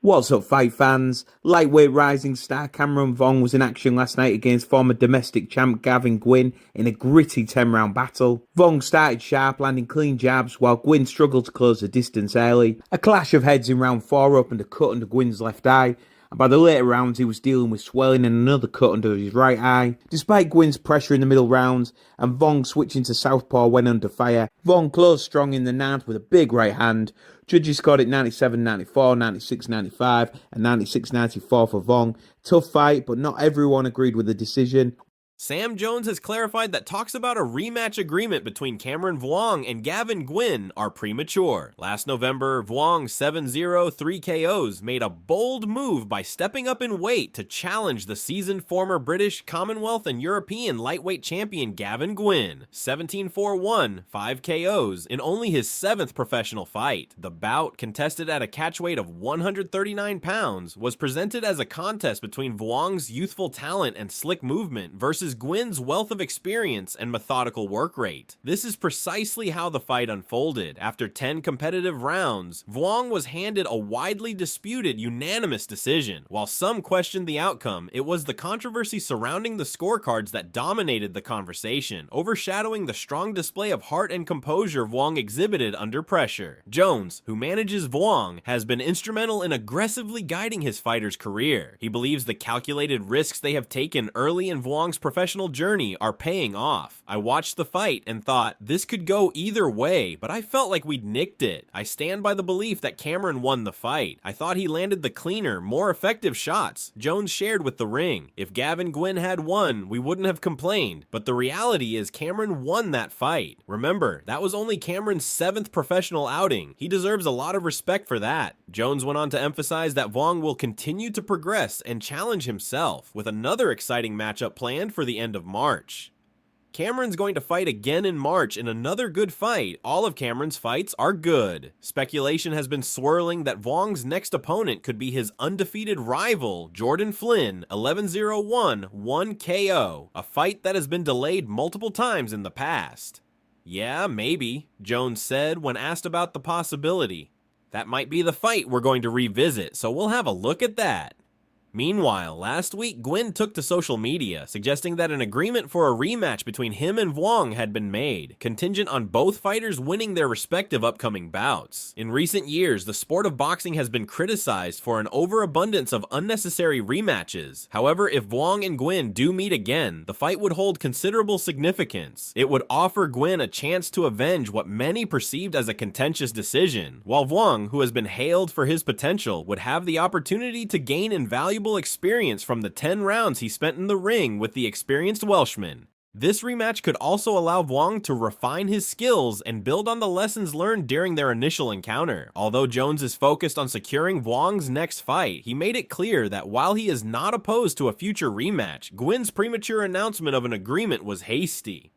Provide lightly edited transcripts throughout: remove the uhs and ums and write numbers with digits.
What's up, fight fans? Lightweight rising star Cameron Vuong was in action last night against former domestic champ Gavin Gwynne in a gritty 10-round battle. Vuong started sharp, landing clean jabs, while Gwynne struggled to close the distance early. A clash of heads in round 4 opened a cut under Gwynne's left eye, and by the later rounds he was dealing with swelling and another cut under his right eye. Despite Gwynne's pressure in the middle rounds and Vuong switching to southpaw when under fire, Vuong closed strong in the 9th with a big right hand. Judges scored it 97-94, 96-95 and 96-94 for Vuong. Tough fight, but not everyone agreed with the decision. Sam Jones has clarified that talks about a rematch agreement between Cameron Vuong and Gavin Gwynne are premature. Last November, Vuong 7-0, 3 KOs made a bold move by stepping up in weight to challenge the seasoned former British, Commonwealth, and European lightweight champion Gavin Gwynne. 17-4-1, 5 KOs in only his 7th professional fight. The bout, contested at a catchweight of 139 pounds, was presented as a contest between Vuong's youthful talent and slick movement versus Gwynne's wealth of experience and methodical work rate. This is precisely how the fight unfolded. After 10 competitive rounds, Vuong was handed a widely disputed unanimous decision. While some questioned the outcome, it was the controversy surrounding the scorecards that dominated the conversation, overshadowing the strong display of heart and composure Vuong exhibited under pressure. Jones, who manages Vuong, has been instrumental in aggressively guiding his fighter's career. He believes the calculated risks they have taken early in Vuong's professional journey are paying off. I watched the fight and thought this could go either way, but I felt like we'd nicked it. I stand by the belief that Cameron won the fight. I thought he landed the cleaner, more effective shots, Jones shared with The Ring. If Gavin Gwynne had won, we wouldn't have complained, but the reality is Cameron won that fight. Remember, that was only Cameron's 7th professional outing. He deserves a lot of respect for that. Jones went on to emphasize that Vuong will continue to progress and challenge himself, with another exciting matchup planned for the end of March. Cameron's going to fight again in March in another good fight. All of Cameron's fights are good. Speculation has been swirling that Vuong's next opponent could be his undefeated rival, Jordan Flynn, 11-0-1, 1 KO, a fight that has been delayed multiple times in the past. Yeah, maybe, Jones said when asked about the possibility. That might be the fight we're going to revisit, so we'll have a look at that. Meanwhile, last week, Gwynne took to social media, suggesting that an agreement for a rematch between him and Vuong had been made, contingent on both fighters winning their respective upcoming bouts. In recent years, the sport of boxing has been criticized for an overabundance of unnecessary rematches. However, if Vuong and Gwynne do meet again, the fight would hold considerable significance. It would offer Gwynne a chance to avenge what many perceived as a contentious decision, while Vuong, who has been hailed for his potential, would have the opportunity to gain invaluable experience from the 10 rounds he spent in the ring with the experienced Welshman. This rematch could also allow Vuong to refine his skills and build on the lessons learned during their initial encounter. Although Jones is focused on securing Vuong's next fight, he made it clear that while he is not opposed to a future rematch, Gwynne's premature announcement of an agreement was hasty.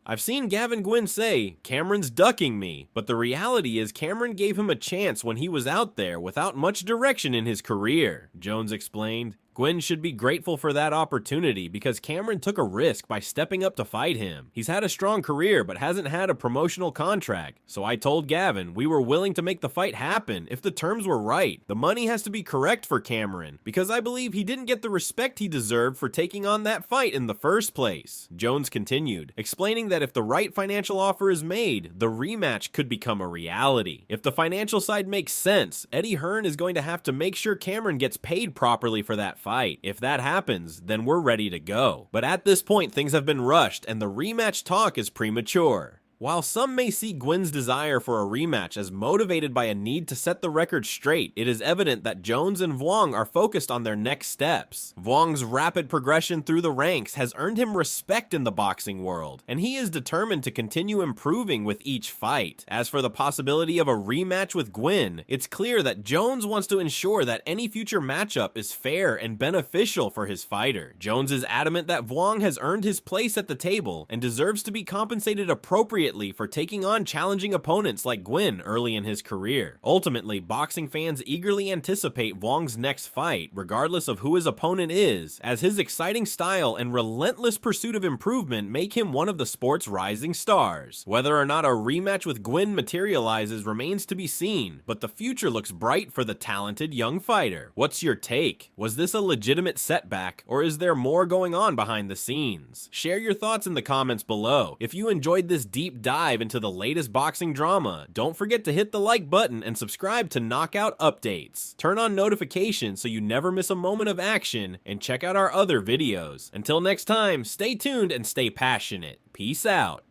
I've seen Gavin Gwynne say, "Cameron's ducking me," but the reality is Cameron gave him a chance when he was out there without much direction in his career, Jones explained. Gwynne should be grateful for that opportunity because Cameron took a risk by stepping up to fight him. He's had a strong career but hasn't had a promotional contract, so I told Gavin we were willing to make the fight happen if the terms were right. The money has to be correct for Cameron because I believe he didn't get the respect he deserved for taking on that fight in the first place, Jones continued, explaining that if the right financial offer is made, the rematch could become a reality. If the financial side makes sense, Eddie Hearn is going to have to make sure Cameron gets paid properly for that fight. If that happens, then we're ready to go. But at this point, things have been rushed and the rematch talk is premature. While some may see Gwynne's desire for a rematch as motivated by a need to set the record straight, it is evident that Jones and Vuong are focused on their next steps. Vuong's rapid progression through the ranks has earned him respect in the boxing world, and he is determined to continue improving with each fight. As for the possibility of a rematch with Gwynne, it's clear that Jones wants to ensure that any future matchup is fair and beneficial for his fighter. Jones is adamant that Vuong has earned his place at the table and deserves to be compensated appropriately appropriately for taking on challenging opponents like Gwynne early in his career. Ultimately, boxing fans eagerly anticipate Vuong's next fight, regardless of who his opponent is, as his exciting style and relentless pursuit of improvement make him one of the sport's rising stars. Whether or not a rematch with Gwynne materializes remains to be seen, but the future looks bright for the talented young fighter. What's your take? Was this a legitimate setback, or is there more going on behind the scenes? Share your thoughts in the comments below. If you enjoyed this deep dive into the latest boxing drama, don't forget to hit the like button and subscribe to Knockout Updates. Turn on notifications so you never miss a moment of action, and check out our other videos. Until next time, stay tuned and stay passionate. Peace out.